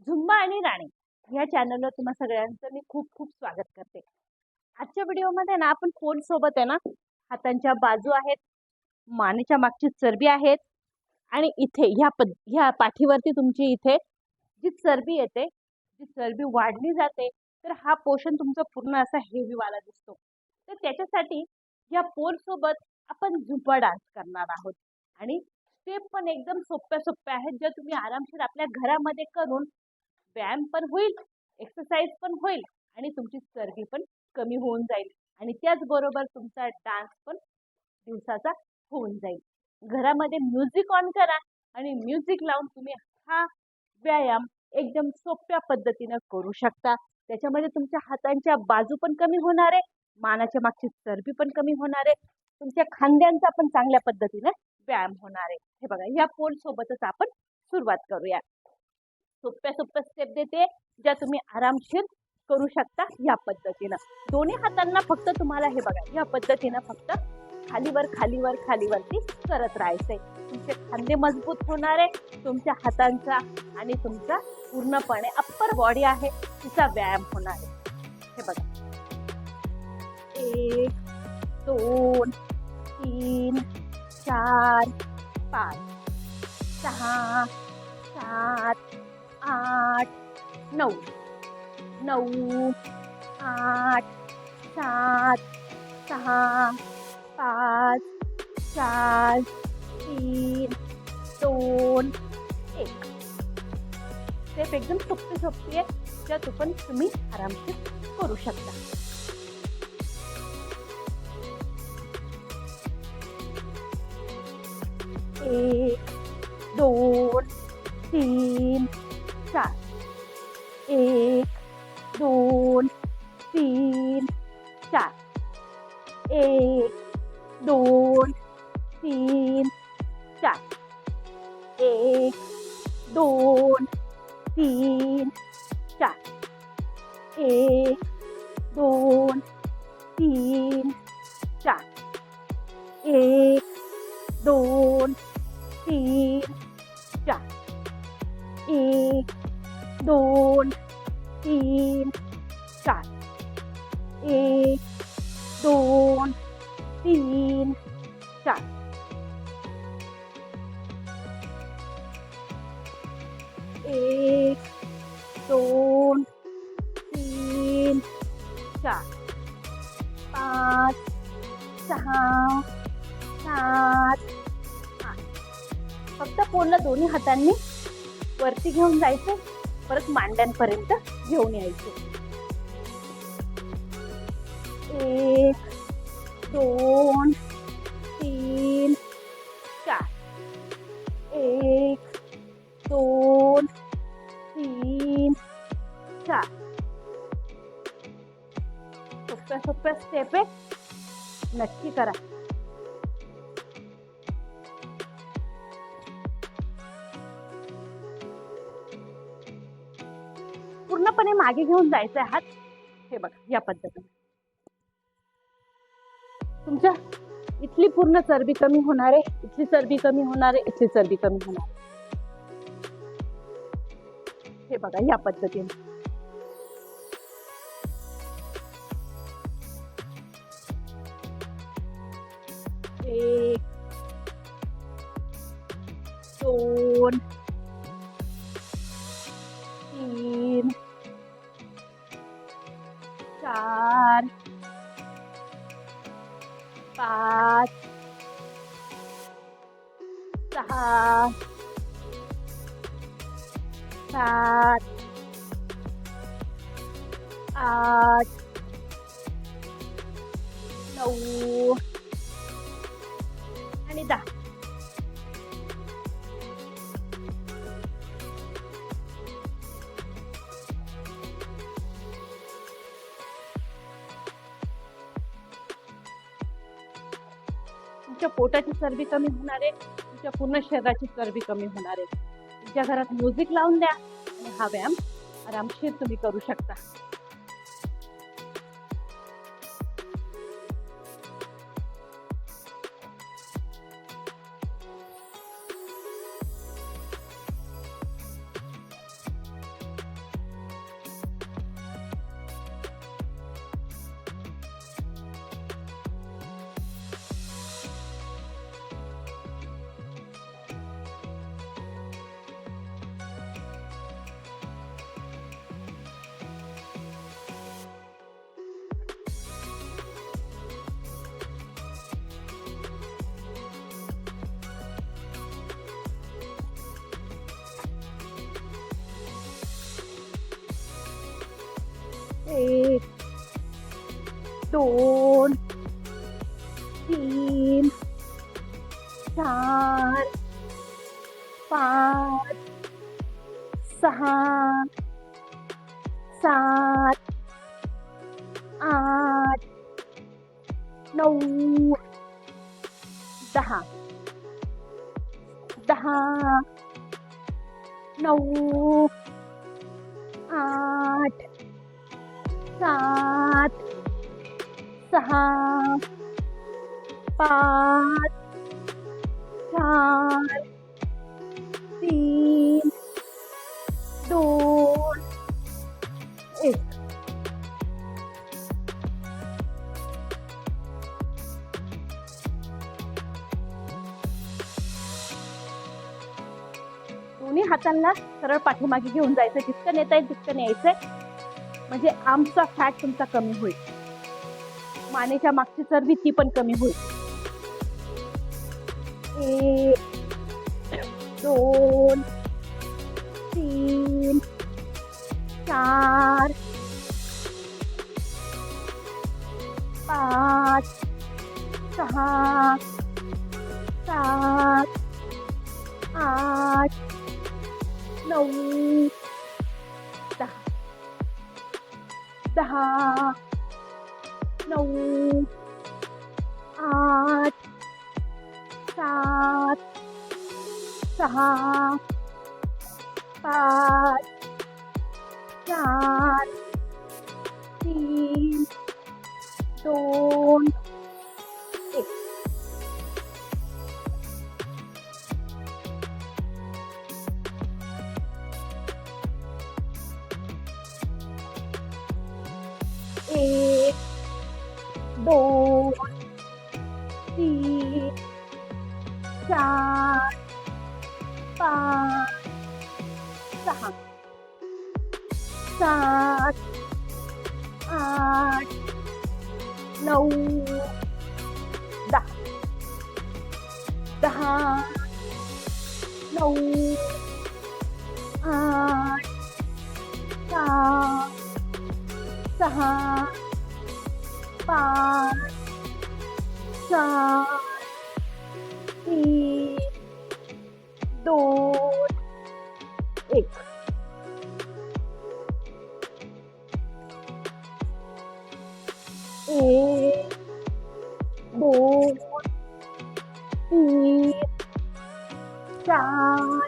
Zumba आणि राणी या चॅनलवर तुम्हा सगळ्यांचं मी खूप खूप स्वागत करते. आजच्या व्हिडिओमध्ये ना आपण पोल सोबत आहे ना हातांच्या बाजू आहेत, मानेच्या मागची चरबी आहेत आणि इथे ह्या पाठीवरती तुमची इथे जी चरबी येते, जी चरबी वाढली जाते, तर हा पोर्शन तुमचा पूर्ण असा हेवी वाला दिसतो. तर त्याच्यासाठी या पोल सोबत आपण झुंबा डान्स करणार आहोत आणि स्टेप पण एकदम सोप्या सोप्या आहेत, ज्या तुम्ही आरामशीर आपल्या घरामध्ये करून व्यायाम पण होईल, एक्सरसाइज पण होईल आणि तुमची चरबी पण कमी होऊन जाईल आणि त्याचबरोबर तुमचा डान्स पण दिवसाचा होऊन जाईल. घरामध्ये म्युझिक ऑन करा आणि म्युझिक लावून तुम्ही हा व्यायाम एकदम सोप्या पद्धतीनं करू शकता. त्याच्यामध्ये तुमच्या हातांच्या बाजू पण कमी होणार आहे, मानाच्या मागची चरबी पण कमी होणार आहे, तुमच्या खांद्यांचा पण चांगल्या पद्धतीने व्यायाम होणार आहे. हे बघा, या पोल सोबतच आपण सुरुवात करूया. सोप्या सोप्या स्टेप देते, ज्या तुम्ही आरामशीर करू शकता. या पद्धतीनं दोन्ही हातांना फक्त तुम्हाला हे बघा या पद्धतीनं फक्त खालीवर खालीवर खालीवरती करत राहायचंय. तुमचे खांदे मजबूत होणार आहे, तुमच्या हातांचा आणि तुमचा पूर्णपणे अप्पर बॉडी आहे तिचा व्यायाम होणार आहे. हे बघा, 1 2 3 4 5 6 7 8 9 9 8 7 6 5 4 3 2 1. स्टेप एकदम सोपी सोपी आहे, ज्या तुम्ही आरामशीर करू शकता. 1 2 3 4 1 2 3 4 1 2 3 4 1 2 3 4 1 2 3 4 1 2 3 4 1 2 3 4 1 2 3 4 1 2 3 4 5 6 7 8. फक्त पोलला दोन्ही हातांनी वरती घेऊन जायचं, परत मांड्यांपर्यंत घेऊन यायचे. 1 2 3 4 1 2 3 4. सोप्या सोप्या स्टेप आहे, नक्की करा. पूर्णपणे मागे घेऊन जायचे हात. हे बघा, या पद्धतीने तुमच्या इथली पूर्ण चरबी कमी होणार आहे, इथली चरबी कमी होणार आहे, इथली चरबी कमी होणार आहे. हे बघा, या पद्धतीने 1 2 3 4 5 6 7 8 9 आणि 10. तुमच्या पोटाची चरबी कमी होणार आहे, तुमच्या पूर्ण शरीराची चरबी कमी होणार आहे. तुमच्या घरात म्युझिक लावून द्या आणि हा व्यायाम आरामशीर तुम्ही करू शकता. एक, दोन, तीन, चार, पाच, सहा, सात, आठ, 9, 10, 10, 9, 8, 7, 6, 5, 4, 3, 2, 1. दोन्ही हातांना सरळ पाठीमागे घेऊन जायचं, जितकं नेता येईल तितकं न्यायचंय, म्हणजे आर्मचा फॅट तुमचा कमी होईल, मानेच्या मागची चरबी ती पण कमी होईल. 1, 2, 3, 4, 5, 6, 7, 8, 9, 10, 10, 9, 8, 7, 6, 5, 4, 3, 2, 1. एक, दोन, तीन, चार, पाच, सहा, सात, आठ, 9, 10, 10, 9, 8, 7, 6, 5, 4, 3, 2, 1. एक, दोन, तीन, चार,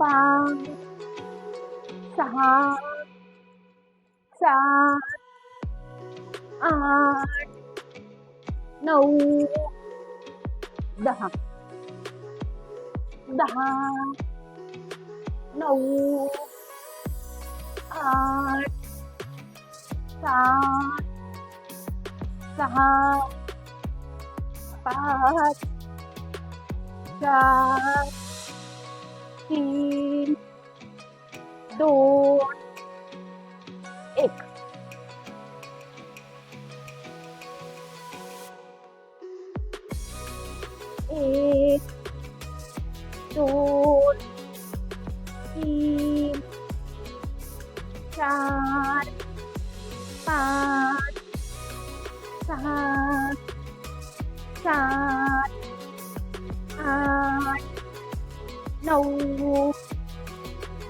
पाच, सहा, सात, 8, 9, 10, 10, 9, 8, 7, 6, 5, 4, 3, 2, 1. एक, दोन, तीन, चार, पाच, सहा, सात, आठ, 9,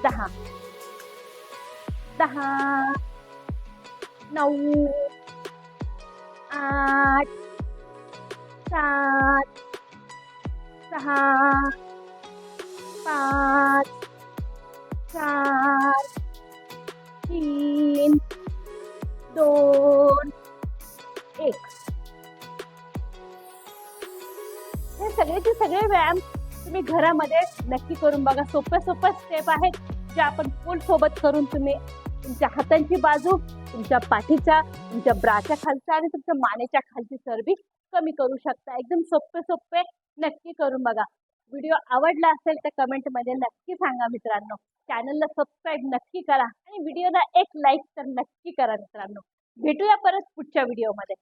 10, 10, 9, 8, 7, 6, 5, 4, 3, 2, 1. हे सगळेचे सगळे व्यायाम तुम्ही घरामध्ये नक्की करून बघा. सोप्या स्टेप आहेत जे आपण फुल सोबत करून तुम्ही तुमच्या हातांची बाजू, तुमच्या पाठीच्या, तुमच्या ब्राच्या खालच्या आणि तुमच्या मानेच्या खालची चरबी कमी करू शकता. एकदम सोपे नक्की करून बघा. व्हिडिओ आवडला असेल तर कमेंटमध्ये नक्की सांगा मित्रांनो. चॅनलला सबस्क्राईब नक्की करा आणि व्हिडिओला एक लाईक तर नक्की करा मित्रांनो. भेटूया परत पुढच्या व्हिडिओमध्ये.